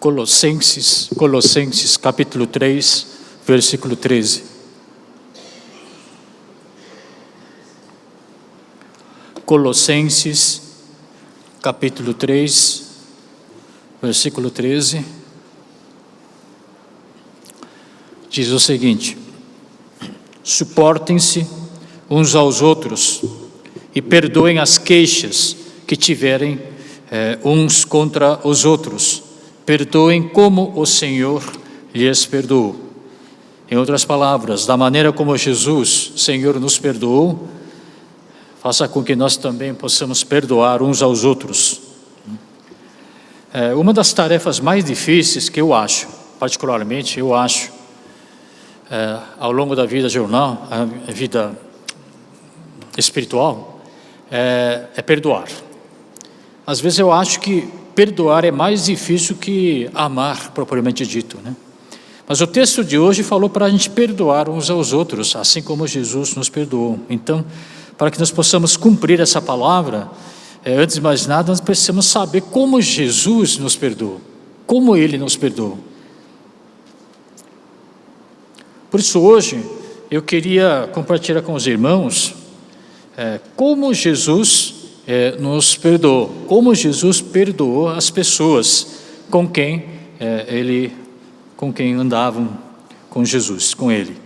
Colossenses capítulo 3, versículo 13. Colossenses capítulo 3, versículo 13. Diz o seguinte: suportem-se uns aos outros e perdoem as queixas que tiverem uns contra os outros. Perdoem como o Senhor lhes perdoou. Em outras palavras, da maneira como Jesus, Senhor, nos perdoou, faça com que nós também possamos perdoar uns aos outros. Uma das tarefas mais difíceis que eu acho, particularmente eu acho, ao longo da vida jornal, a vida espiritual, é perdoar. Às vezes eu acho que perdoar é mais difícil que amar, propriamente dito, né? Mas o texto de hoje falou para a gente perdoar uns aos outros, assim como Jesus nos perdoou. Então, para que nós possamos cumprir essa palavra, antes de mais nada, nós precisamos saber como Jesus nos perdoou, como Ele nos perdoou. Por isso hoje, eu queria compartilhar com os irmãos como Jesus nos perdoou, como Jesus perdoou as pessoas com quem andavam com Jesus, com Ele.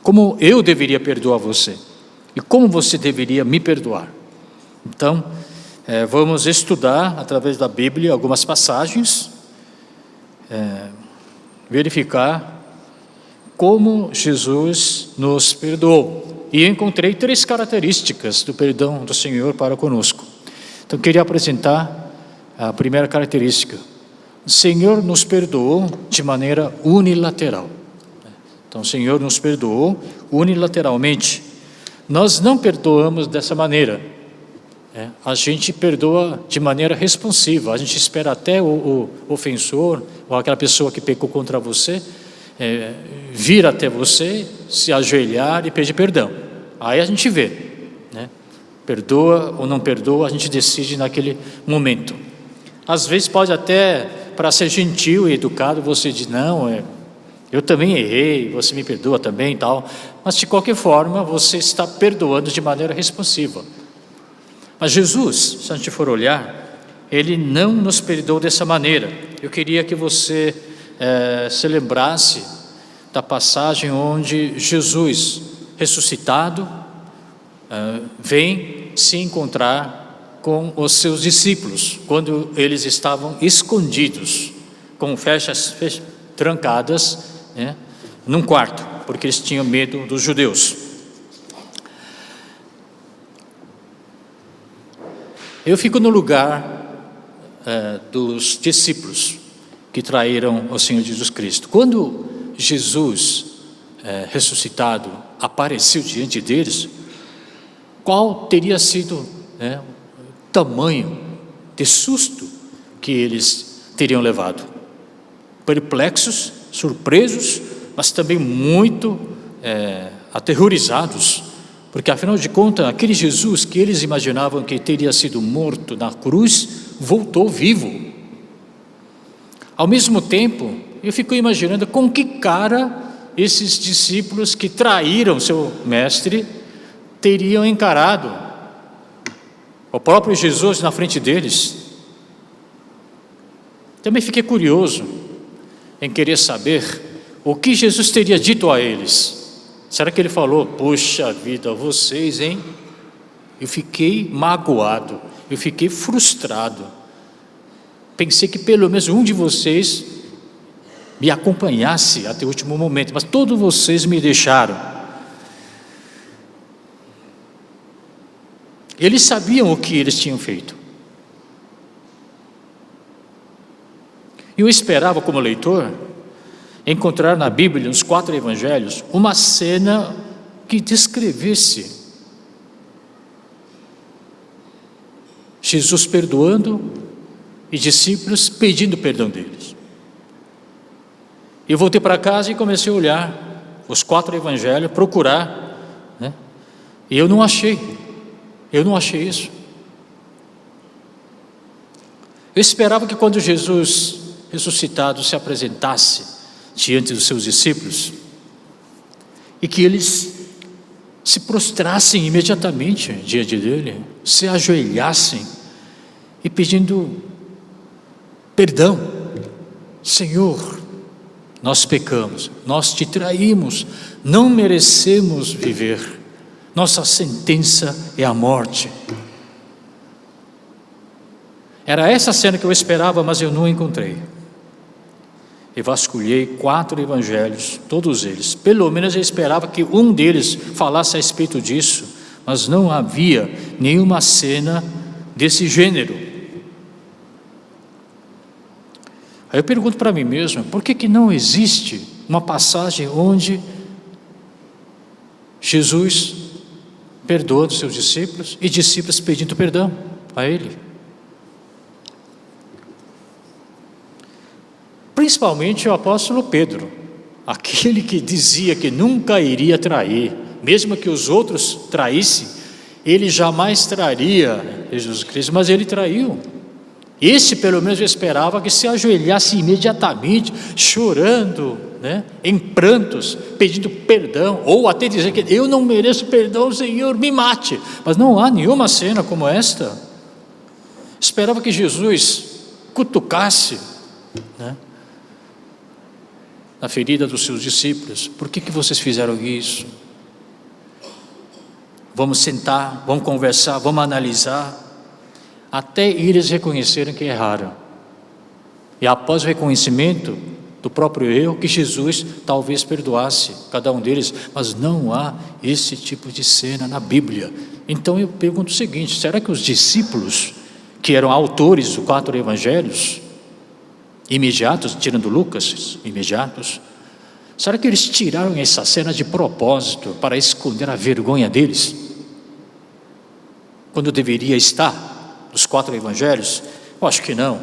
Como eu deveria perdoar você e como você deveria me perdoar. Então, vamos estudar através da Bíblia algumas passagens, verificar como Jesus nos perdoou. E encontrei 3 características do perdão do Senhor para conosco. Então, queria apresentar a primeira característica. O Senhor nos perdoou de maneira unilateral. Então, o Senhor nos perdoou unilateralmente. Nós não perdoamos dessa maneira. A gente perdoa de maneira responsiva. A gente espera até o ofensor, ou aquela pessoa que pecou contra você, vir até você, se ajoelhar e pedir perdão. Aí a gente vê, né? Perdoa ou não perdoa, a gente decide naquele momento. Às vezes pode até, para ser gentil e educado, você diz, não, eu também errei, você me perdoa também e tal. Mas de qualquer forma, você está perdoando de maneira responsiva. Mas Jesus, se a gente for olhar, Ele não nos perdoou dessa maneira. Eu queria que você se lembrasse da passagem onde Jesus, ressuscitado, vem se encontrar com os seus discípulos, quando eles estavam escondidos, com flechas trancadas, num quarto, porque eles tinham medo dos judeus. Eu fico no lugar dos discípulos que traíram o Senhor Jesus Cristo. Quando Jesus, ressuscitado, apareceu diante deles, qual teria sido o tamanho de susto que eles teriam levado? Perplexos, surpresos, mas também muito aterrorizados, porque afinal de contas, aquele Jesus que eles imaginavam que teria sido morto na cruz, voltou vivo. Ao mesmo tempo, eu fico imaginando com que cara esses discípulos que traíram seu mestre teriam encarado o próprio Jesus na frente deles. Também fiquei curioso em querer saber o que Jesus teria dito a eles. Será que ele falou, puxa vida, vocês, hein? Eu fiquei magoado, eu fiquei frustrado. Pensei que pelo menos um de vocês me acompanhasse até o último momento, mas todos vocês me deixaram. Eles sabiam o que eles tinham feito. Eu esperava, como leitor, encontrar na Bíblia, nos 4 evangelhos, uma cena que descrevesse Jesus perdoando e discípulos pedindo perdão deles. Eu voltei para casa e comecei a olhar os 4 evangelhos, procurar, e eu não achei isso. Eu esperava que quando Jesus ressuscitado se apresentasse diante dos seus discípulos, e que eles se prostrassem imediatamente diante dele, se ajoelhassem e pedindo perdão. Senhor, nós pecamos, nós te traímos, não merecemos viver, nossa sentença é a morte. Era essa cena que eu esperava, mas eu não encontrei. E vasculhei 4 evangelhos, todos eles. Pelo menos eu esperava que um deles falasse a respeito disso, mas não havia nenhuma cena desse gênero. Aí eu pergunto para mim mesmo, por que não existe uma passagem onde Jesus perdoa os seus discípulos e discípulos pedindo perdão a ele? Principalmente o apóstolo Pedro, aquele que dizia que nunca iria trair, mesmo que os outros traíssem, ele jamais traria Jesus Cristo, mas ele traiu. Esse pelo menos eu esperava que se ajoelhasse imediatamente, chorando, em prantos, pedindo perdão, ou até dizer que eu não mereço perdão, Senhor, me mate. Mas não há nenhuma cena como esta. Esperava que Jesus cutucasse, na ferida dos seus discípulos. Por que vocês fizeram isso? Vamos sentar, vamos conversar, vamos analisar, até eles reconhecerem que erraram. E após o reconhecimento do próprio erro, que Jesus talvez perdoasse cada um deles, mas não há esse tipo de cena na Bíblia. Então eu pergunto o seguinte, será que os discípulos, que eram autores dos 4 evangelhos, imediatos, tirando Lucas, imediatos, será que eles tiraram essa cena de propósito para esconder a vergonha deles? Quando deveria estar nos 4 evangelhos? Eu acho que não,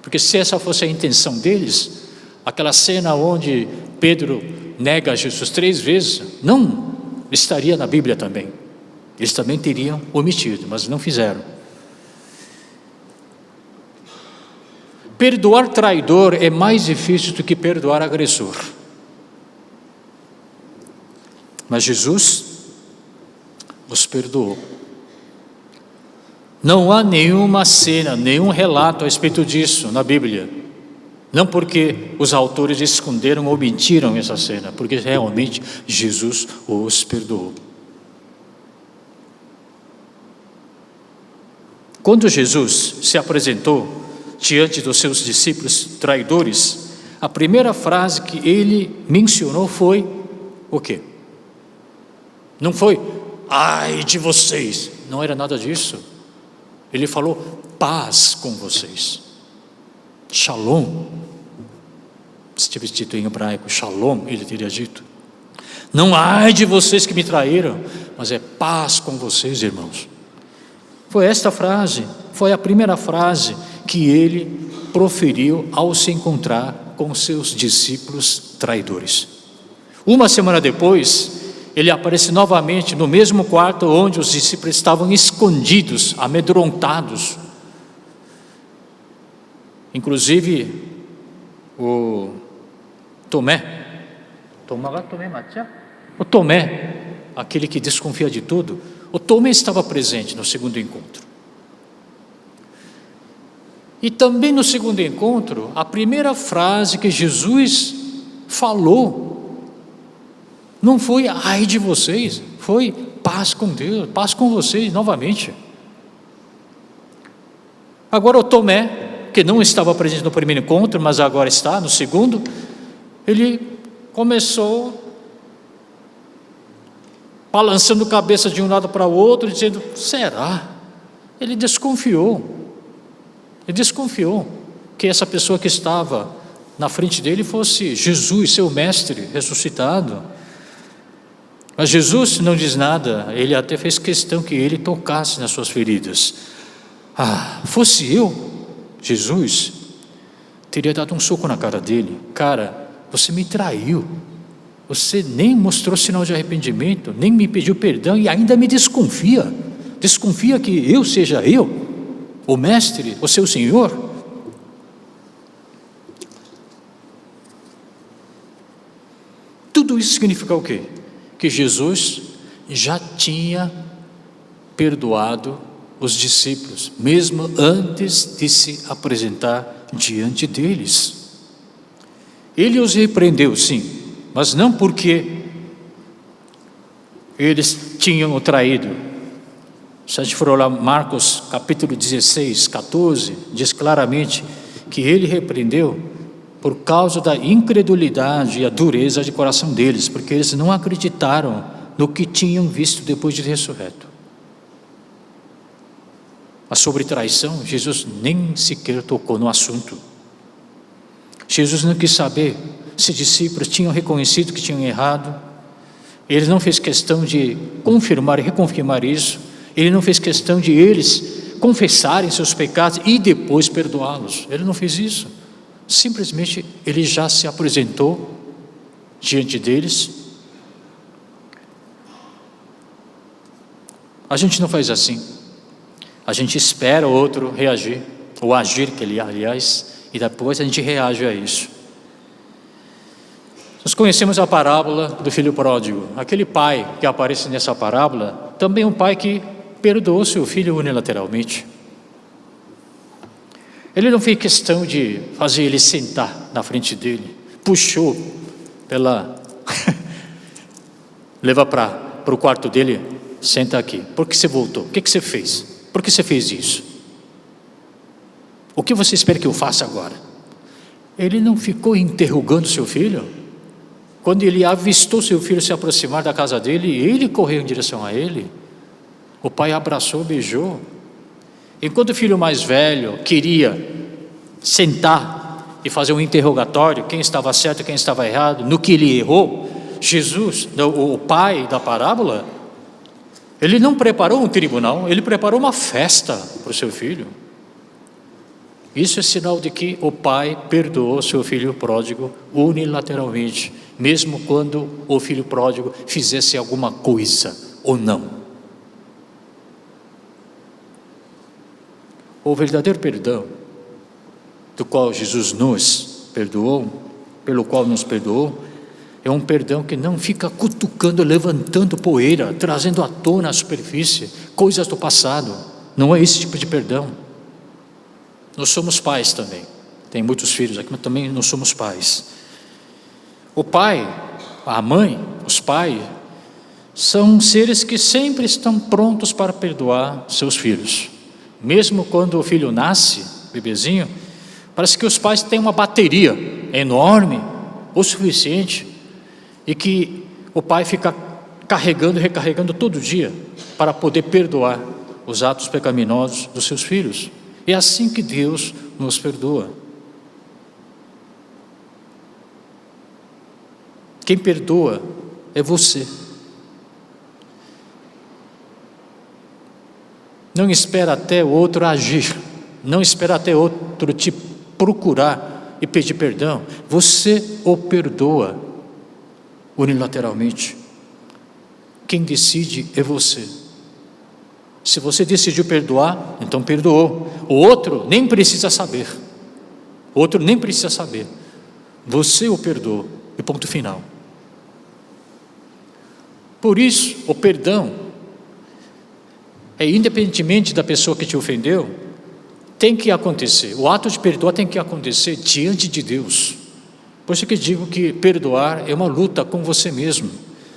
porque se essa fosse a intenção deles, aquela cena onde Pedro nega Jesus 3 vezes, não estaria na Bíblia também. Eles também teriam omitido, mas não fizeram. Perdoar traidor é mais difícil do que perdoar agressor. Mas Jesus os perdoou. Não há nenhuma cena, nenhum relato a respeito disso na Bíblia. Não porque os autores esconderam ou omitiram essa cena, porque realmente Jesus os perdoou. Quando Jesus se apresentou diante dos seus discípulos traidores, a primeira frase que ele mencionou foi o quê? Não foi, ai de vocês, não era nada disso. Ele falou, paz com vocês, shalom. Se tivesse dito em hebraico, shalom, ele teria dito, não ai de vocês que me traíram, mas é paz com vocês, irmãos. Foi esta frase, foi a primeira frase que ele proferiu ao se encontrar com seus discípulos traidores. Uma semana depois, ele aparece novamente no mesmo quarto onde os discípulos estavam escondidos, amedrontados. Inclusive, o Tomé, aquele que desconfia de tudo, o Tomé estava presente no segundo encontro. E também no segundo encontro, a primeira frase que Jesus falou, não foi ai de vocês, foi paz com Deus, paz com vocês novamente. Agora o Tomé, que não estava presente no primeiro encontro, mas agora está no segundo, ele começou balançando a cabeça de um lado para o outro, dizendo, será? Ele desconfiou que essa pessoa que estava na frente dele fosse Jesus, seu mestre ressuscitado. Mas Jesus não diz nada, ele até fez questão que ele tocasse nas suas feridas. Fosse eu, Jesus, teria dado um soco na cara dele. Cara, você me traiu, você nem mostrou sinal de arrependimento, nem me pediu perdão e ainda me desconfia que eu seja eu, o mestre, o seu Senhor. Tudo isso significa o quê? Que Jesus já tinha perdoado os discípulos, mesmo antes de se apresentar diante deles. Ele os repreendeu, sim, mas não porque eles tinham o traído. Se a gente for olhar Marcos capítulo 16, 14, diz claramente que ele repreendeu por causa da incredulidade e a dureza de coração deles, porque eles não acreditaram no que tinham visto depois de ressurreto. Mas sobre traição, Jesus nem sequer tocou no assunto. Jesus não quis saber se discípulos tinham reconhecido que tinham errado. Ele não fez questão de confirmar e reconfirmar isso. Ele não fez questão de eles confessarem seus pecados e depois perdoá-los. Ele não fez isso. Simplesmente ele já se apresentou diante deles. A gente não faz assim. A gente espera o outro reagir, ou agir, que ele, aliás, e depois a gente reage a isso. Nós conhecemos a parábola do filho pródigo. Aquele pai que aparece nessa parábola, também um pai que perdoou seu filho unilateralmente. Ele não fez questão de fazer ele sentar na frente dele, puxou pela... leva para o quarto dele, senta aqui. Por que você voltou? O que você fez? Por que você fez isso? O que você espera que eu faça agora? Ele não ficou interrogando seu filho? Quando ele avistou seu filho se aproximar da casa dele, ele correu em direção a ele. O pai abraçou, beijou. Enquanto o filho mais velho queria sentar e fazer um interrogatório, quem estava certo e quem estava errado, no que ele errou, Jesus, o pai da parábola, ele não preparou um tribunal, ele preparou uma festa para o seu filho. Isso é sinal de que o pai perdoou seu filho pródigo unilateralmente, mesmo quando o filho pródigo fizesse alguma coisa ou não. O verdadeiro perdão, do qual Jesus nos perdoou, pelo qual nos perdoou, é um perdão que não fica cutucando, levantando poeira, trazendo à tona à superfície coisas do passado. Não é esse tipo de perdão. Nós somos pais também. Tem muitos filhos aqui, mas também nós somos pais. O pai, a mãe, os pais, são seres que sempre estão prontos para perdoar seus filhos. Mesmo quando o filho nasce, bebezinho, parece que os pais têm uma bateria enorme, o suficiente, e que o pai fica carregando e recarregando todo dia para poder perdoar os atos pecaminosos dos seus filhos. É assim que Deus nos perdoa. Quem perdoa é você. Não espera até o outro agir, não espera até o outro te procurar e pedir perdão. Você o perdoa unilateralmente. Quem decide é você. Se você decidiu perdoar, então perdoou. O outro nem precisa saber. O outro nem precisa saber. Você o perdoou. E ponto final. Por isso, o perdão independentemente da pessoa que te ofendeu, tem que acontecer. O ato de perdoar tem que acontecer diante de Deus. Por isso que digo que perdoar é uma luta com você mesmo.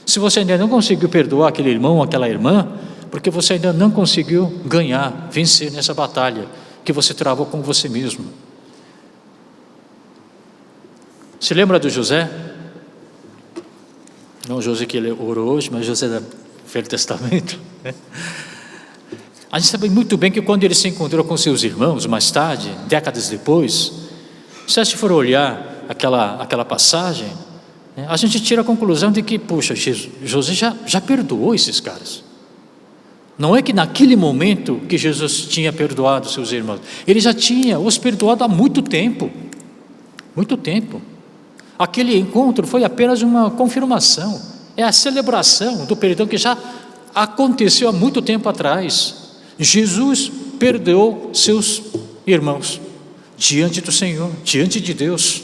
Se você ainda não conseguiu perdoar aquele irmão ou aquela irmã, porque você ainda não conseguiu ganhar, vencer nessa batalha que você travou com você mesmo. Se lembra do José? Não o José que ele orou hoje, mas José do Velho Testamento, né? A gente sabe muito bem que quando ele se encontrou com seus irmãos, mais tarde, décadas depois, se a gente for olhar aquela passagem, né, a gente tira a conclusão de que, puxa, José já perdoou esses caras. Não é que naquele momento que Jesus tinha perdoado seus irmãos, ele já tinha os perdoado há muito tempo. Muito tempo. Aquele encontro foi apenas uma confirmação, é a celebração do perdão que já aconteceu há muito tempo atrás. Jesus perdoou seus irmãos diante do Senhor, diante de Deus.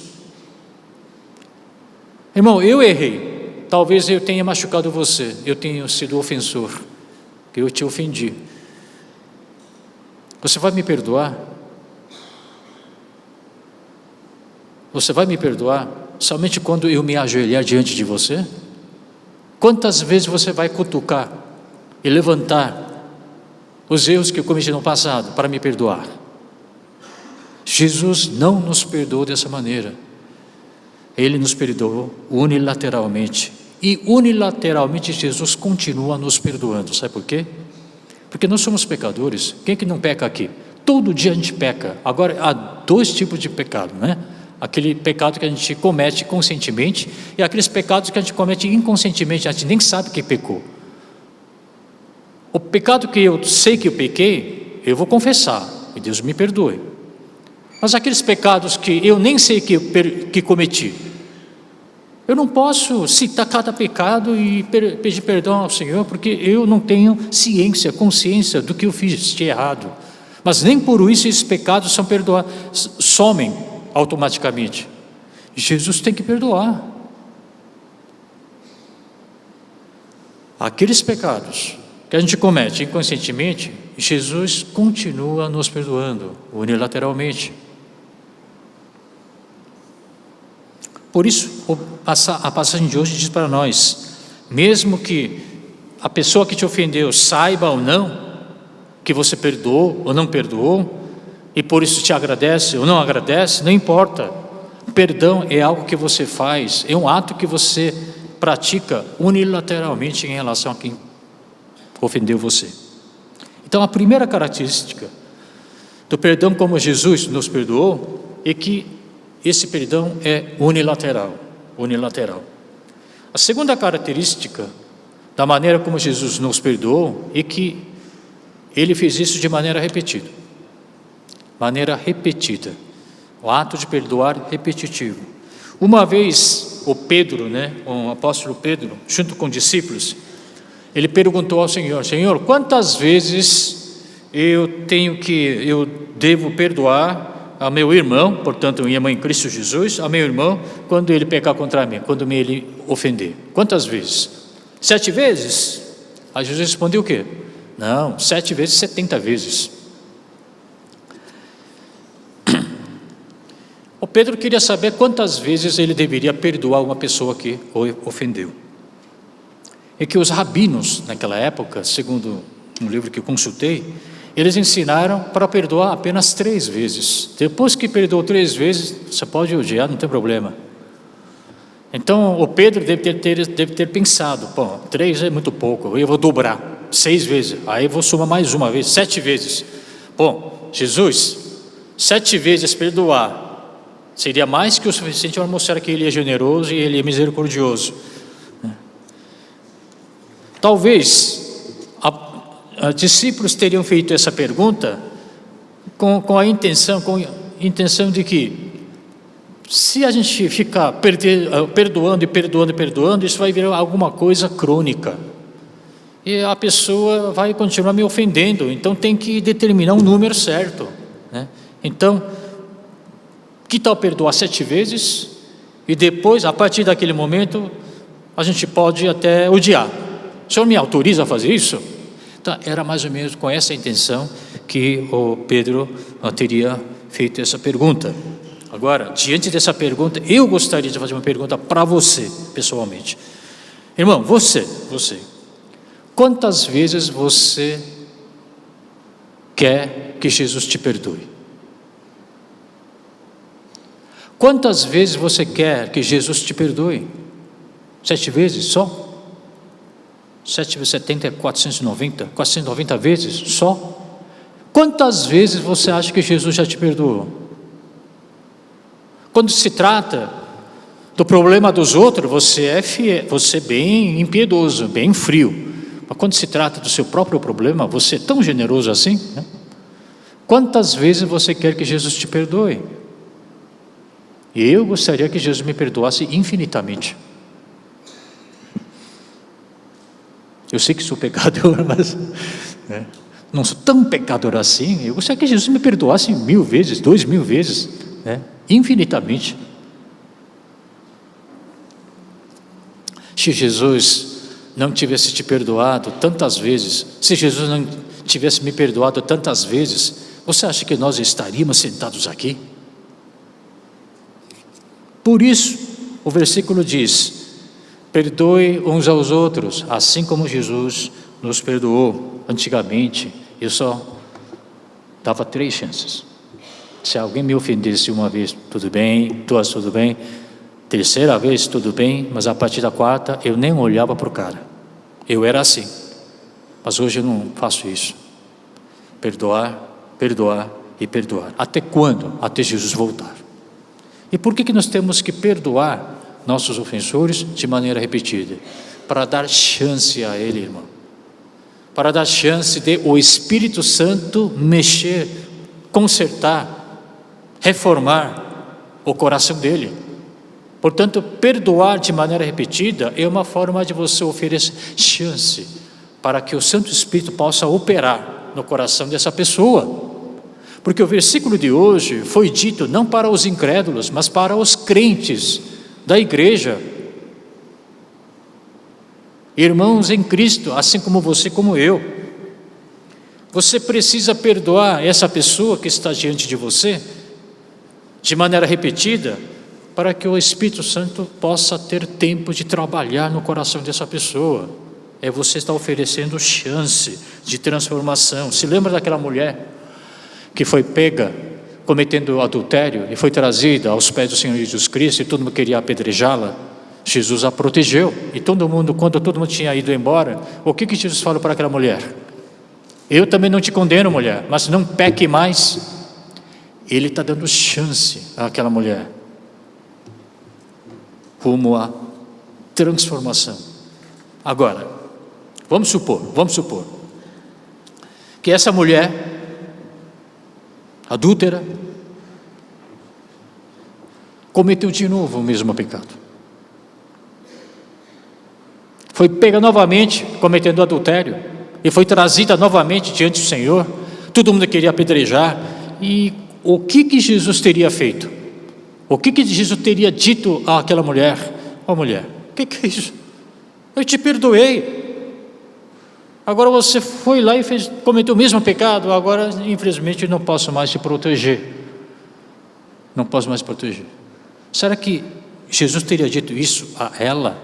Irmão, eu errei. talvez eu tenha machucado você, eu tenha sido ofensor, que eu te ofendi. Você vai me perdoar? Você vai me perdoar somente quando eu me ajoelhar diante de você? Quantas vezes você vai cutucar e levantar os erros que eu cometi no passado para me perdoar? Jesus não nos perdoou dessa maneira. Ele nos perdoou unilateralmente. E unilateralmente Jesus continua nos perdoando. Sabe por quê? Porque nós somos pecadores. Quem é que não peca aqui? Todo dia a gente peca. Agora, há dois tipos de pecado, né? Aquele pecado que a gente comete conscientemente e aqueles pecados que a gente comete inconscientemente, a gente nem sabe que pecou. O pecado que eu sei que eu pequei, eu vou confessar, e Deus me perdoe. Mas aqueles pecados que eu nem sei que cometi, eu não posso citar cada pecado e pedir perdão ao Senhor, porque eu não tenho ciência, consciência do que eu fiz de errado. Mas nem por isso esses pecados são perdoados, somem automaticamente. Jesus tem que perdoar. Aqueles pecados que a gente comete inconscientemente, Jesus continua nos perdoando unilateralmente. Por isso, a passagem de hoje diz para nós, mesmo que a pessoa que te ofendeu saiba ou não que você perdoou ou não perdoou, e por isso te agradece ou não agradece, não importa. Perdão é algo que você faz, é um ato que você pratica unilateralmente em relação a quem ofendeu você. Então, a primeira característica do perdão como Jesus nos perdoou é que esse perdão é unilateral. A segunda característica da maneira como Jesus nos perdoou é que Ele fez isso de maneira repetida. O ato de perdoar repetitivo. Uma vez o Pedro, o apóstolo Pedro, junto com discípulos, ele perguntou ao Senhor: Senhor, quantas vezes eu devo perdoar a meu irmão, portanto minha mãe em Cristo Jesus, a meu irmão, quando ele pecar contra mim, quando ele ofender? Quantas vezes? 7 vezes? Aí Jesus respondeu o quê? Não, 7 vezes, 70 vezes. O Pedro queria saber quantas vezes ele deveria perdoar uma pessoa que o ofendeu. E que os rabinos, naquela época, segundo um livro que eu consultei, eles ensinaram para perdoar apenas 3 vezes. Depois que perdoou 3 vezes, você pode odiar, não tem problema. Então, o Pedro deve ter pensado, 3 é muito pouco, eu vou dobrar, 6 vezes, aí eu vou somar mais uma vez, 7 vezes. Jesus, 7 vezes perdoar seria mais que o suficiente para mostrar que Ele é generoso e Ele é misericordioso. Talvez discípulos teriam feito essa pergunta com a intenção de que, se a gente ficar perdoando, isso vai virar alguma coisa crônica. E a pessoa vai continuar me ofendendo, então tem que determinar um número certo. Então, que tal perdoar 7 vezes? E depois, a partir daquele momento, a gente pode até odiar. O senhor me autoriza a fazer isso? Então, era mais ou menos com essa intenção que o Pedro teria feito essa pergunta. Agora, diante dessa pergunta, eu gostaria de fazer uma pergunta para você, pessoalmente. Irmão, você, quantas vezes você quer que Jesus te perdoe? Quantas vezes você quer que Jesus te perdoe? 7 vezes só? 7 vezes 70 é 490 vezes só? Quantas vezes você acha que Jesus já te perdoou? Quando se trata do problema dos outros, você é fiel, você é bem impiedoso, bem frio. Mas quando se trata do seu próprio problema, você é tão generoso assim? Quantas vezes você quer que Jesus te perdoe? E eu gostaria que Jesus me perdoasse infinitamente. Eu sei que sou pecador, mas não sou tão pecador assim. Eu gostaria que Jesus me perdoasse 1000 vezes, 2000 vezes, infinitamente. Se Jesus não tivesse te perdoado tantas vezes, se Jesus não tivesse me perdoado tantas vezes, você acha que nós estaríamos sentados aqui? Por isso, o versículo diz: perdoe uns aos outros, assim como Jesus nos perdoou. Antigamente, eu só dava 3 chances. Se alguém me ofendesse uma vez, tudo bem, 2, tudo bem, 3ª vez, tudo bem, mas a partir da 4ª, eu nem olhava para o cara. Eu era assim, mas hoje eu não faço isso. Perdoar, perdoar e perdoar. Até quando? Até Jesus voltar. E por que nós temos que perdoar nossos ofensores de maneira repetida? Para dar chance a ele, irmão. Para dar chance de o Espírito Santo mexer, consertar, reformar o coração dele. Portanto, perdoar de maneira repetida é uma forma de você oferecer chance para que o Santo Espírito possa operar no coração dessa pessoa. Porque o versículo de hoje foi dito não para os incrédulos, mas para os crentes da igreja. Irmãos em Cristo, assim como você, como eu. Você precisa perdoar essa pessoa que está diante de você, de maneira repetida, para que o Espírito Santo possa ter tempo de trabalhar no coração dessa pessoa. Você está oferecendo chance de transformação. Se lembra daquela mulher que foi pega cometendo adultério e foi trazida aos pés do Senhor Jesus Cristo e todo mundo queria apedrejá-la? Jesus a protegeu. E todo mundo, quando todo mundo tinha ido embora, o que Jesus falou para aquela mulher? Eu também não te condeno, mulher, mas não peque mais. Ele está dando chance àquela mulher rumo à transformação. Agora, vamos supor que essa mulher adúltera cometeu de novo o mesmo pecado. Foi pega novamente cometendo adultério e foi trazida novamente diante do Senhor. Todo mundo queria apedrejar. E o que Jesus teria feito? O que Jesus teria dito àquela mulher? Ó mulher, o que é isso? Eu te perdoei. Agora você foi lá e cometeu o mesmo pecado. Agora, infelizmente, não posso mais te proteger. Não posso mais proteger. Será que Jesus teria dito isso a ela?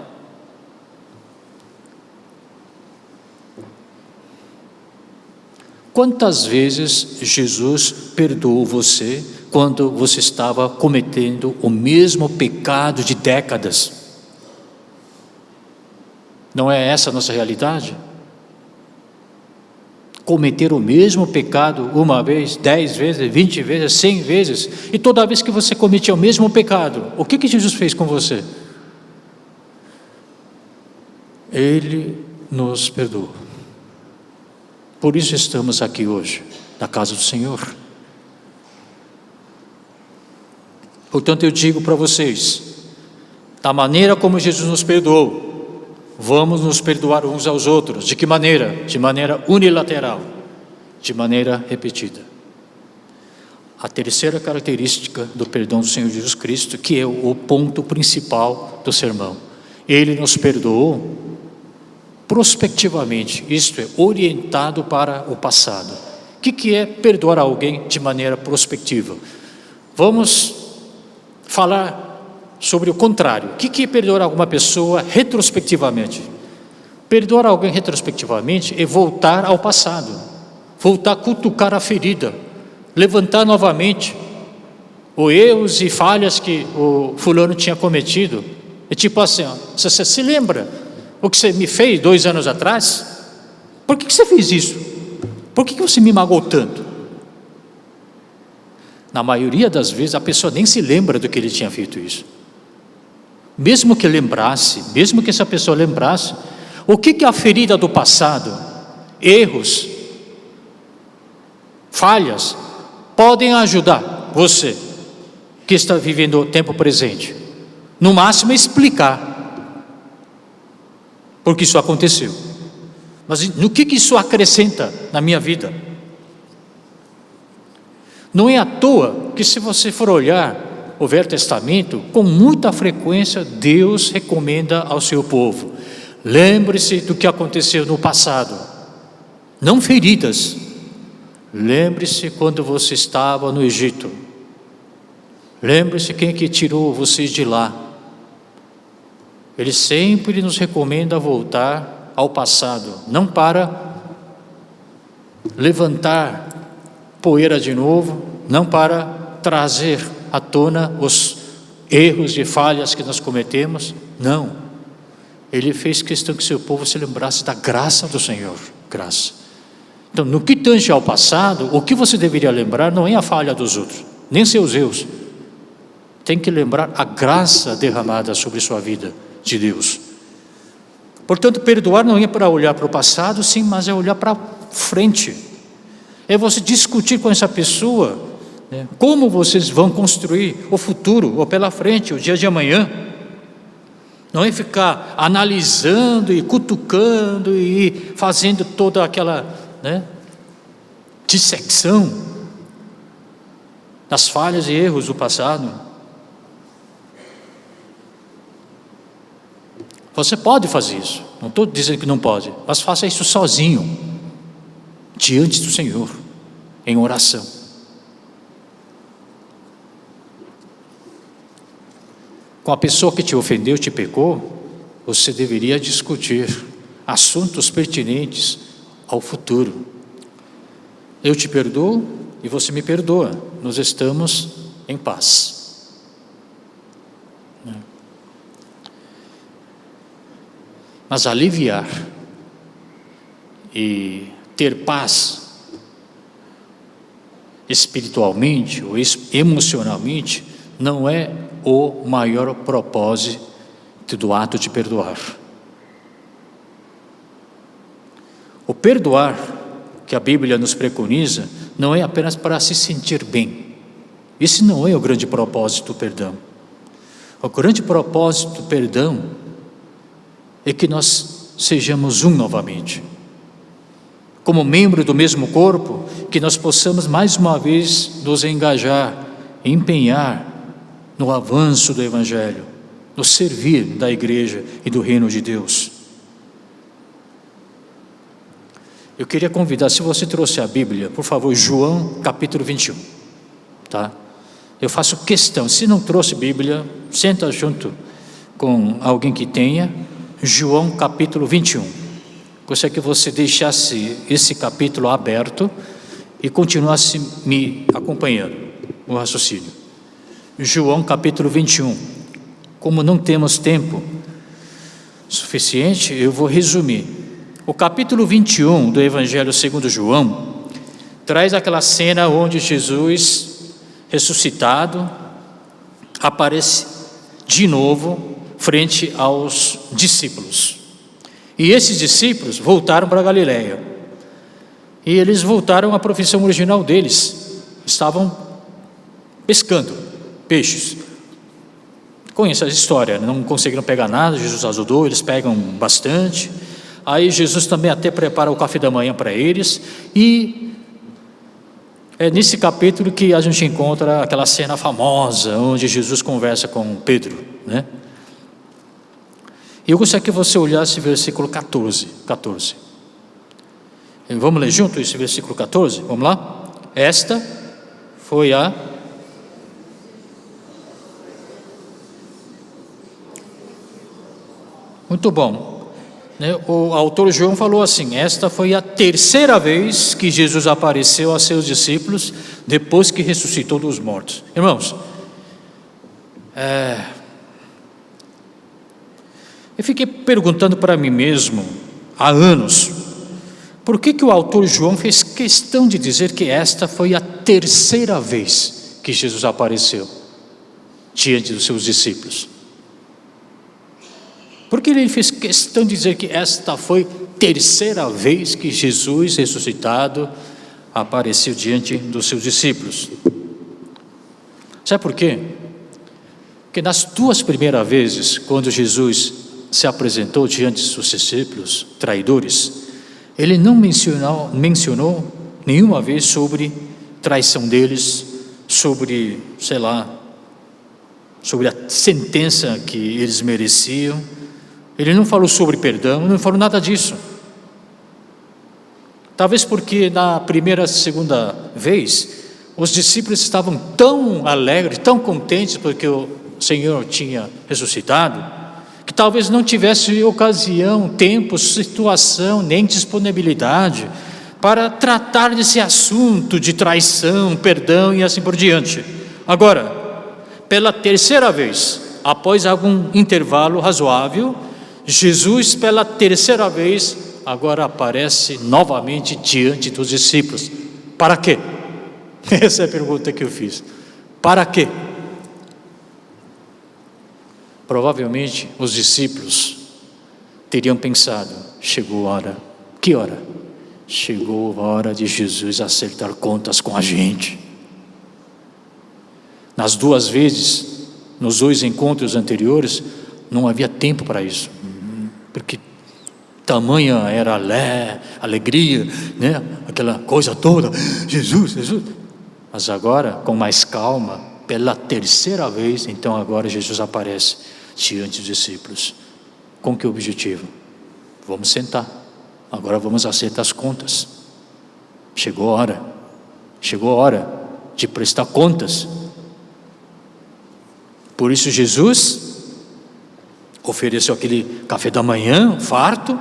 Quantas vezes Jesus perdoou você quando você estava cometendo o mesmo pecado de décadas? Não é essa a nossa realidade? Cometer o mesmo pecado uma vez, 10 vezes, 20 vezes, 100 vezes, e toda vez que você cometia o mesmo pecado, o que Jesus fez com você? Ele nos perdoou. Por isso estamos aqui hoje, na casa do Senhor. Portanto, eu digo para vocês, da maneira como Jesus nos perdoou, vamos nos perdoar uns aos outros. De que maneira? De maneira unilateral, de maneira repetida. A terceira característica do perdão do Senhor Jesus Cristo, que é o ponto principal do sermão. Ele nos perdoou prospectivamente, isto é, orientado para o passado. O que é perdoar alguém de maneira prospectiva? Vamos falar sobre o contrário. O que é perdoar alguma pessoa retrospectivamente? Perdoar alguém retrospectivamente é voltar ao passado, voltar a cutucar a ferida, levantar novamente os erros e falhas que o fulano tinha cometido. É tipo assim, ó, você se lembra o que você me fez 2 anos atrás? Por que você fez isso? Por que você me magoou tanto? Na maioria das vezes a pessoa nem se lembra do que ele tinha feito isso. Mesmo que lembrasse, mesmo que essa pessoa lembrasse, o que é a ferida do passado? Erros, falhas, podem ajudar você que está vivendo o tempo presente. No máximo explicar porque isso aconteceu. Mas no que isso acrescenta na minha vida? Não é à toa que, se você for olhar o Velho Testamento, com muita frequência Deus recomenda ao seu povo: lembre-se do que aconteceu no passado, não feridas. Lembre-se quando você estava no Egito. Lembre-se quem que tirou vocês de lá. Ele sempre nos recomenda voltar ao passado, não para levantar poeira de novo, não para trazer à tona os erros e falhas que nós cometemos, não. Ele fez questão que seu povo se lembrasse da graça do Senhor, graça. Então, no que tange ao passado, o que você deveria lembrar não é a falha dos outros, nem seus erros. Tem que lembrar a graça derramada sobre sua vida de Deus. Portanto, perdoar não é para olhar para o passado, sim, mas é olhar para frente. É você discutir com essa pessoa, né, como vocês vão construir o futuro, ou pela frente, o dia de amanhã. Não é ficar analisando e cutucando e fazendo toda aquela, né, dissecção das falhas e erros do passado. Você pode fazer isso, não estou dizendo que não pode, mas faça isso sozinho, diante do Senhor, em oração. Com a pessoa que te ofendeu, te pecou, você deveria discutir assuntos pertinentes ao futuro. Eu te perdoo e você me perdoa, nós estamos em paz. Mas aliviar e ter paz espiritualmente ou emocionalmente não é o maior propósito do ato de perdoar. O perdoar que a Bíblia nos preconiza não é apenas para se sentir bem. Esse não é o grande propósito do perdão. O grande propósito do perdão é que nós sejamos um novamente. Como membro do mesmo corpo, que nós possamos mais uma vez nos engajar, empenhar no avanço do Evangelho, no servir da igreja e do reino de Deus. Eu queria convidar, se você trouxe a Bíblia, por favor, João capítulo 21, tá? Eu faço questão, se não trouxe Bíblia, senta junto com alguém que tenha. João capítulo 21. Gostaria que você deixasse esse capítulo aberto e continuasse me acompanhando no raciocínio. João capítulo 21. Como não temos tempo suficiente, eu vou resumir. O capítulo 21 do Evangelho segundo João traz aquela cena onde Jesus, ressuscitado, aparece de novo frente aos discípulos. E esses discípulos voltaram para Galileia. E eles voltaram à profissão original deles. Estavam pescando peixes. Conhece a história, não conseguiram pegar nada, Jesus ajudou, eles pegam bastante. Aí Jesus também até prepara o café da manhã para eles. E é nesse capítulo que a gente encontra aquela cena famosa, onde Jesus conversa com Pedro, né? Eu gostaria que você olhasse o versículo 14. Vamos ler junto esse versículo 14? Vamos lá? Esta foi a... Muito bom. O autor João falou assim: esta foi a terceira vez que Jesus apareceu a seus discípulos depois que ressuscitou dos mortos. Irmãos, eu fiquei perguntando para mim mesmo há anos, por que o autor João fez questão de dizer que esta foi a terceira vez que Jesus apareceu diante dos seus discípulos? Por que ele fez questão de dizer que esta foi a terceira vez que Jesus ressuscitado apareceu diante dos seus discípulos? Sabe por quê? Porque nas duas primeiras vezes, quando Jesus se apresentou diante de seus discípulos traidores, ele não mencionou nenhuma vez sobre traição deles, sobre, sei lá, sobre a sentença que eles mereciam. Ele não falou sobre perdão, não falou nada disso. Talvez porque na primeira, segunda vez, os discípulos estavam tão alegres, tão contentes porque o Senhor tinha ressuscitado, que talvez não tivesse ocasião, tempo, situação, nem disponibilidade para tratar desse assunto de traição, perdão e assim por diante. Agora, pela terceira vez, após algum intervalo razoável, Jesus, pela terceira vez, agora aparece novamente diante dos discípulos. Para quê? Essa é a pergunta que eu fiz. Para quê? Provavelmente os discípulos teriam pensado: chegou a hora. Que hora? Chegou a hora de Jesus acertar contas com a gente. Nas duas vezes, nos dois encontros anteriores, não havia tempo para isso, porque tamanha era a alegria, né? Aquela coisa toda, Jesus. Mas agora, com mais calma, pela terceira vez, então agora Jesus aparece diante dos discípulos. Com que objetivo? Vamos sentar, agora vamos acertar as contas. Chegou a hora de prestar contas. Por isso Jesus ofereceu aquele café da manhã, farto,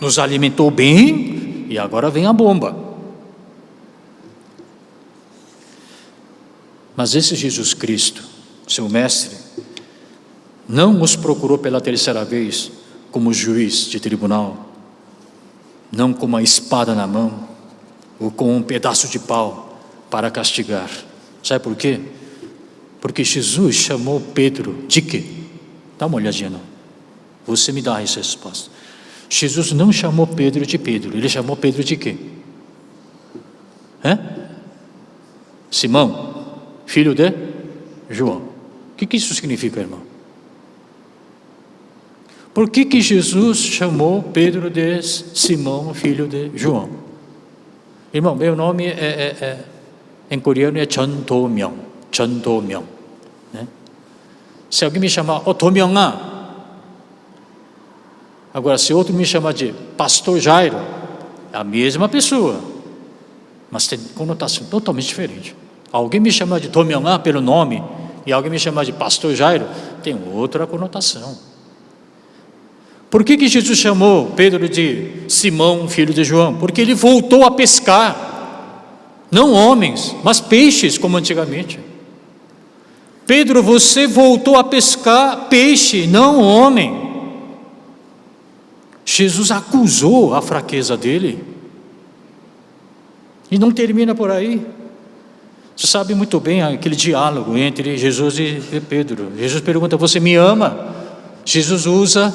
nos alimentou bem, e agora vem a bomba. Mas esse Jesus Cristo, seu mestre, não nos procurou pela terceira vez como juiz de tribunal, não com uma espada na mão, ou com um pedaço de pau para castigar. Sabe por quê? Porque Jesus chamou Pedro de quê? Dá uma olhadinha, não. Você me dá essa resposta. Jesus não chamou Pedro de Pedro, ele chamou Pedro de quê? Simão, filho de João. O que isso significa, irmão? Por que Jesus chamou Pedro de Simão, filho de João? Irmão, meu nome em coreano é Chon Do-myung, né? Se alguém me chamar Do-myung아, agora se outro me chamar de Pastor Jairo, é a mesma pessoa, mas tem conotação totalmente diferente. Alguém me chamar de Do-myung아 pelo nome, e alguém me chamar de Pastor Jairo, tem outra conotação. Por que Jesus chamou Pedro de Simão, filho de João? Porque ele voltou a pescar, não homens, mas peixes, como antigamente. Pedro, você voltou a pescar peixe, não homem. Jesus acusou a fraqueza dele, e não termina por aí. Você sabe muito bem aquele diálogo entre Jesus e Pedro. Jesus pergunta: você me ama? Jesus usa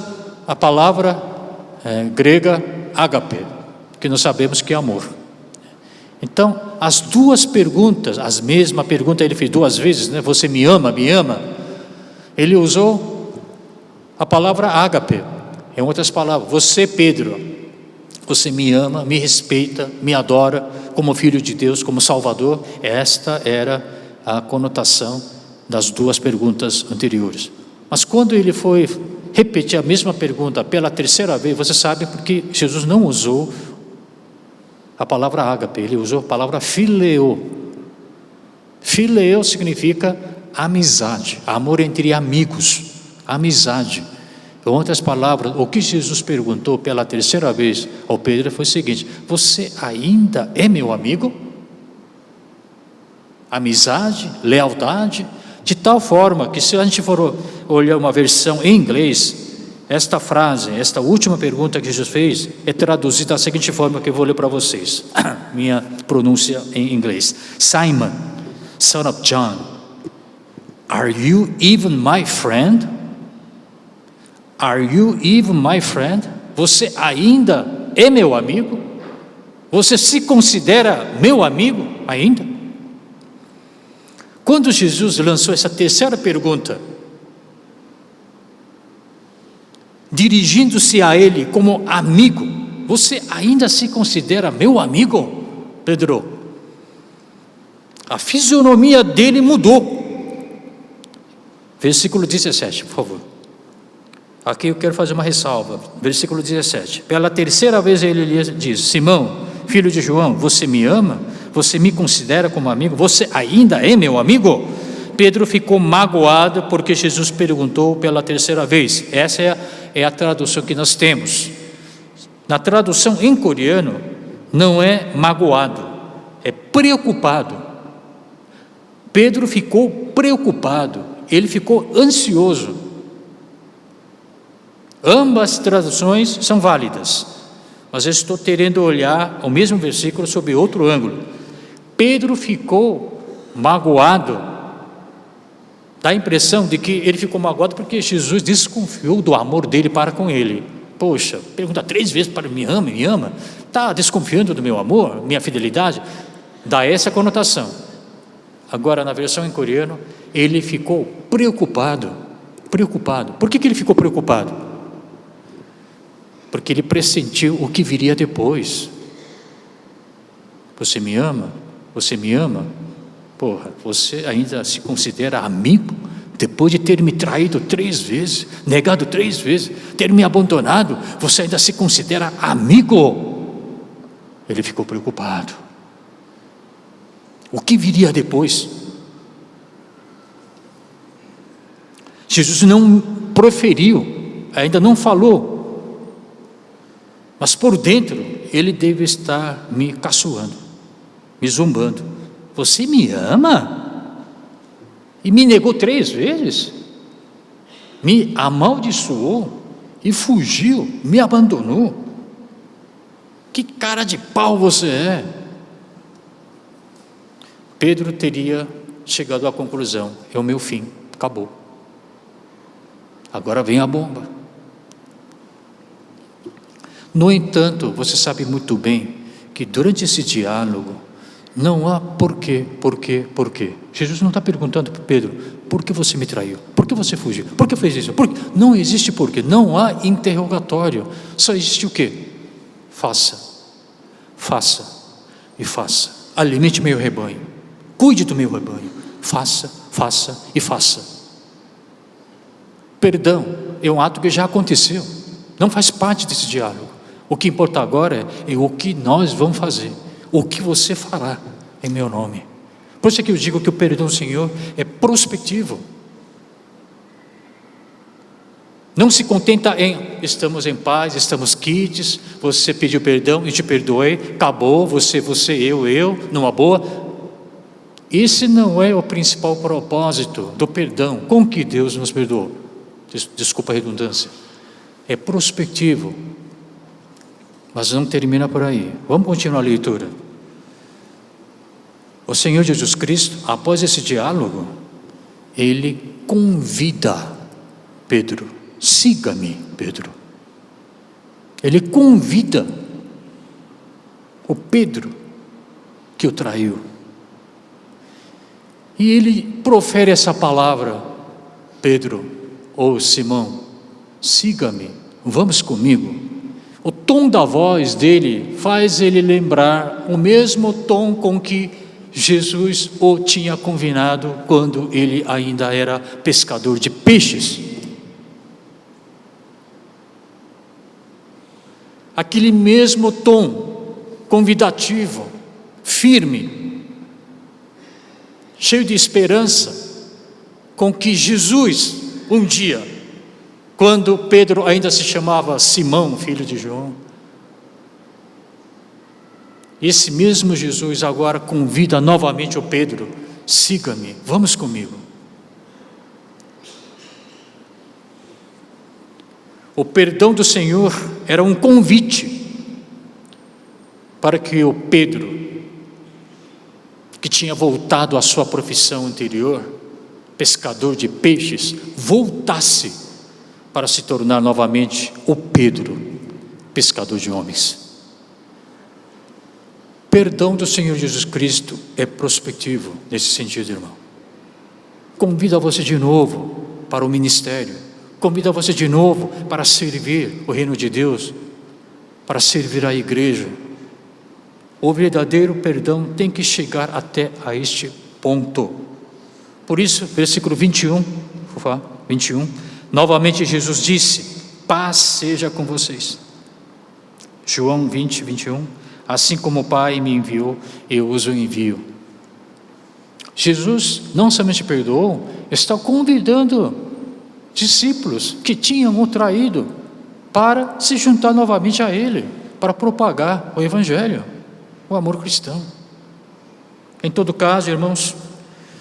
a palavra grega ágape, que nós sabemos que é amor. Então, as duas perguntas, a mesma pergunta ele fez duas vezes, né? Você me ama, me ama? Ele usou a palavra ágape. Em outras palavras, você, Pedro, você me ama, me respeita, me adora como filho de Deus, como Salvador. Esta era a conotação das duas perguntas anteriores. Mas quando ele foi repetir a mesma pergunta pela terceira vez, você sabe porque Jesus não usou a palavra ágape, ele usou a palavra fileo. Fileo significa amizade, amor entre amigos, amizade. Em outras palavras, o que Jesus perguntou pela terceira vez ao Pedro foi o seguinte: você ainda é meu amigo? Amizade, lealdade, de tal forma que, se a gente for olhar uma versão em inglês, esta frase, esta última pergunta que Jesus fez, é traduzida da seguinte forma, que eu vou ler para vocês, minha pronúncia em inglês: Simon, son of John, are you even my friend? Are you even my friend? Você ainda é meu amigo? Você se considera meu amigo ainda? Quando Jesus lançou essa terceira pergunta, dirigindo-se a ele como amigo: você ainda se considera meu amigo, Pedro? A fisionomia dele mudou. Versículo 17, por favor. Aqui eu quero fazer uma ressalva. Versículo 17. Pela terceira vez ele lhe diz: Simão, filho de João, você me ama? Você me considera como amigo? Você ainda é meu amigo? Pedro ficou magoado porque Jesus perguntou pela terceira vez. Essa é a tradução que nós temos. Na tradução em coreano, não é magoado, é preocupado. Pedro ficou preocupado, ele ficou ansioso. Ambas traduções são válidas, mas eu estou querendo olhar o mesmo versículo sob outro ângulo. Pedro ficou magoado. Dá a impressão de que ele ficou magoado porque Jesus desconfiou do amor dele para com ele. Poxa, pergunta 3 vezes para me ama? Está desconfiando do meu amor, minha fidelidade? Dá essa conotação. Agora, na versão em coreano, ele ficou preocupado. Por que ele ficou preocupado? Porque ele pressentiu o que viria depois. Você me ama? Você me ama? Porra, você ainda se considera amigo? Depois de ter me traído 3 vezes, negado 3 vezes, ter me abandonado, você ainda se considera amigo? Ele ficou preocupado. O que viria depois? Jesus não proferiu, ainda não falou, mas por dentro ele deve estar me caçoando, me zombando. Você me ama? E me negou 3 vezes? Me amaldiçoou e fugiu, me abandonou? Que cara de pau você é? Pedro teria chegado à conclusão: é o meu fim, acabou. Agora vem a bomba. No entanto, você sabe muito bem que durante esse diálogo não há porquê. Jesus não está perguntando para Pedro: por que você me traiu? Por que você fugiu? Por que fez isso? Não existe porquê, não há interrogatório. Só existe o quê? Faça e faça. Alimente meu rebanho, cuide do meu rebanho. Faça e faça. Perdão é um ato que já aconteceu, não faz parte desse diálogo. O que importa agora é o que nós vamos fazer, o que você fará em meu nome. Por isso que eu digo que o perdão do Senhor é prospectivo. Não se contenta em estamos em paz, estamos quites, você pediu perdão e te perdoei, acabou, você, eu, numa boa. Esse não é o principal propósito do perdão com que Deus nos perdoou. Desculpa a redundância. É prospectivo. Mas não termina por aí. Vamos continuar a leitura. O Senhor Jesus Cristo, após esse diálogo, ele convida Pedro: siga-me, Pedro. Ele convida o Pedro que o traiu. E ele profere essa palavra: Pedro, ou Simão, siga-me, vamos comigo. O tom da voz dele faz ele lembrar o mesmo tom com que Jesus o tinha convidado quando ele ainda era pescador de peixes. Aquele mesmo tom convidativo, firme, cheio de esperança, com que Jesus um dia, quando Pedro ainda se chamava Simão, filho de João, esse mesmo Jesus agora convida novamente o Pedro: siga-me, vamos comigo. O perdão do Senhor era um convite para que o Pedro, que tinha voltado à sua profissão anterior, pescador de peixes, voltasse para se tornar novamente o Pedro, pescador de homens. Perdão do Senhor Jesus Cristo é prospectivo nesse sentido, irmão. Convida você de novo para o ministério, convida você de novo para servir o reino de Deus, para servir a igreja. O verdadeiro perdão tem que chegar até a este ponto. Por isso, versículo 21, por favor, 21. Novamente Jesus disse: paz seja com vocês. João 20, 21. Assim como o Pai me enviou, eu os envio. Jesus não somente perdoou, está convidando discípulos que tinham o traído para se juntar novamente a Ele, para propagar o Evangelho, o amor cristão. Em todo caso, irmãos,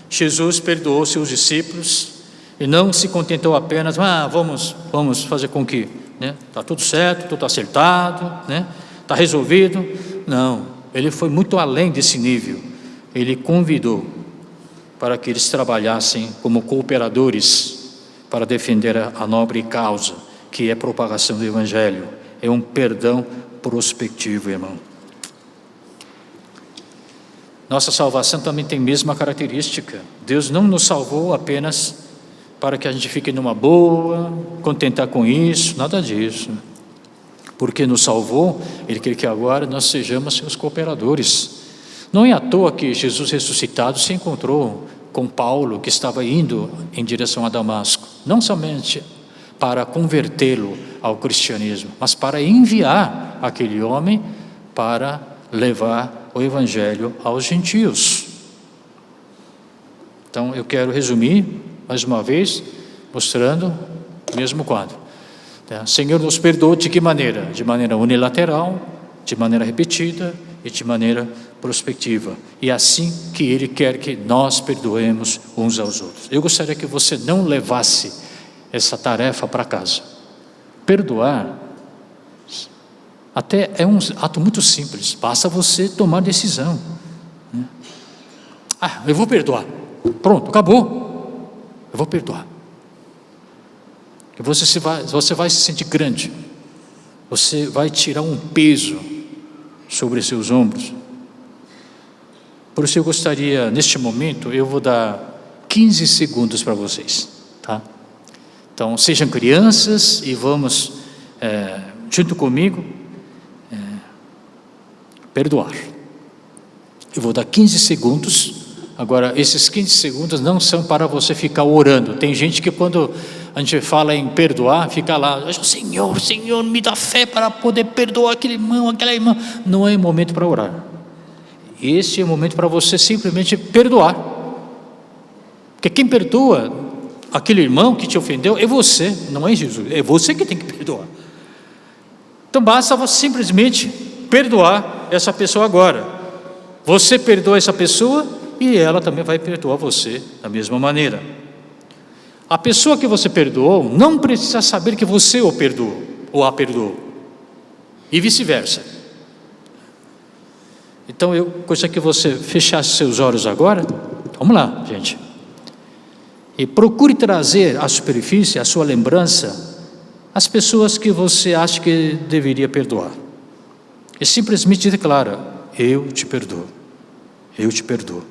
Jesus perdoou seus discípulos e não se contentou apenas, vamos fazer com que, está tudo certo, tudo acertado, está resolvido. Não, Ele foi muito além desse nível. Ele convidou para que eles trabalhassem como cooperadores para defender a nobre causa, que é a propagação do Evangelho. É um perdão prospectivo, irmão. Nossa salvação também tem a mesma característica. Deus não nos salvou apenas para que a gente fique numa boa, contentar com isso, nada disso. Porque nos salvou, Ele quer que agora nós sejamos seus cooperadores. Não é à toa que Jesus ressuscitado se encontrou com Paulo, que estava indo em direção a Damasco, não somente para convertê-lo ao cristianismo, mas para enviar aquele homem para levar o Evangelho aos gentios. Então eu quero resumir mais uma vez, mostrando o mesmo quadro. O Senhor nos perdoou de que maneira? De maneira unilateral, de maneira repetida e de maneira prospectiva. E assim que Ele quer que nós perdoemos uns aos outros. Eu gostaria que você não levasse essa tarefa para casa. Perdoar até é um ato muito simples, basta você tomar decisão. Eu vou perdoar, pronto, acabou, eu vou perdoar. E você vai se sentir grande, você vai tirar um peso sobre seus ombros. Por isso eu gostaria, neste momento, eu vou dar 15 segundos para vocês, tá? Então sejam crianças e vamos, junto comigo, perdoar. Eu vou dar 15 segundos. Agora, esses 15 segundos não são para você ficar orando. Tem gente que quando a gente fala em perdoar, fica lá, Senhor, me dá fé para poder perdoar aquele irmão, aquela irmã. Não é momento para orar. Esse é o momento para você simplesmente perdoar. Porque quem perdoa aquele irmão que te ofendeu é você, não é Jesus. É você que tem que perdoar. Então basta você simplesmente perdoar essa pessoa agora. Você perdoa essa pessoa e ela também vai perdoar você da mesma maneira. A pessoa que você perdoou não precisa saber que você o perdoou ou a perdoou, e vice-versa. Então eu gostaria que você fechasse seus olhos agora. Vamos lá, gente. E procure trazer à superfície, à sua lembrança, as pessoas que você acha que deveria perdoar. E simplesmente declara: eu te perdoo, eu te perdoo.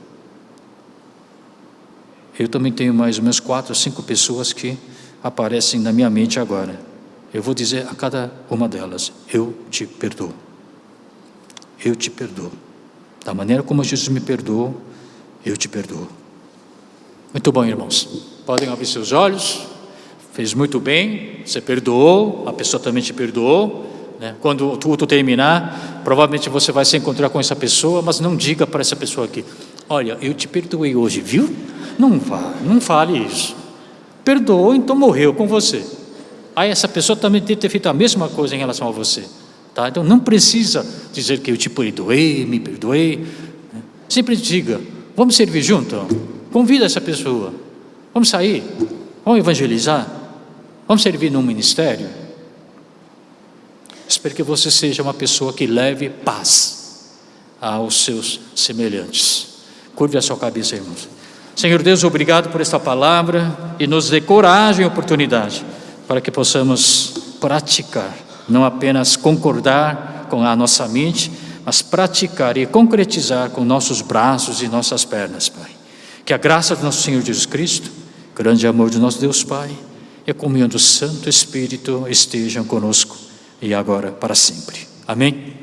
Eu também tenho mais ou menos 4 ou 5 pessoas que aparecem na minha mente agora. Eu vou dizer a cada uma delas: eu te perdoo, eu te perdoo. Da maneira como Jesus me perdoou, eu te perdoo. Muito bom, irmãos. Podem abrir seus olhos. Fez muito bem, você perdoou, a pessoa também te perdoou. Quando o culto terminar, provavelmente você vai se encontrar com essa pessoa, mas não diga para essa pessoa aqui: olha, eu te perdoei hoje, viu? Não fale isso. Perdoou, então morreu com você. Aí essa pessoa também deve ter feito a mesma coisa em relação a você, tá? Então não precisa dizer que eu te perdoei, me perdoei. Sempre diga: vamos servir junto? Convida essa pessoa, vamos sair, vamos evangelizar, vamos servir num ministério. Espero que você seja uma pessoa que leve paz aos seus semelhantes. Curve a sua cabeça, irmãos. Senhor Deus, obrigado por esta palavra e nos dê coragem e oportunidade para que possamos praticar, não apenas concordar com a nossa mente, mas praticar e concretizar com nossos braços e nossas pernas, Pai. Que a graça do nosso Senhor Jesus Cristo, grande amor de nosso Deus Pai, e a comunhão do Santo Espírito estejam conosco e agora para sempre. Amém?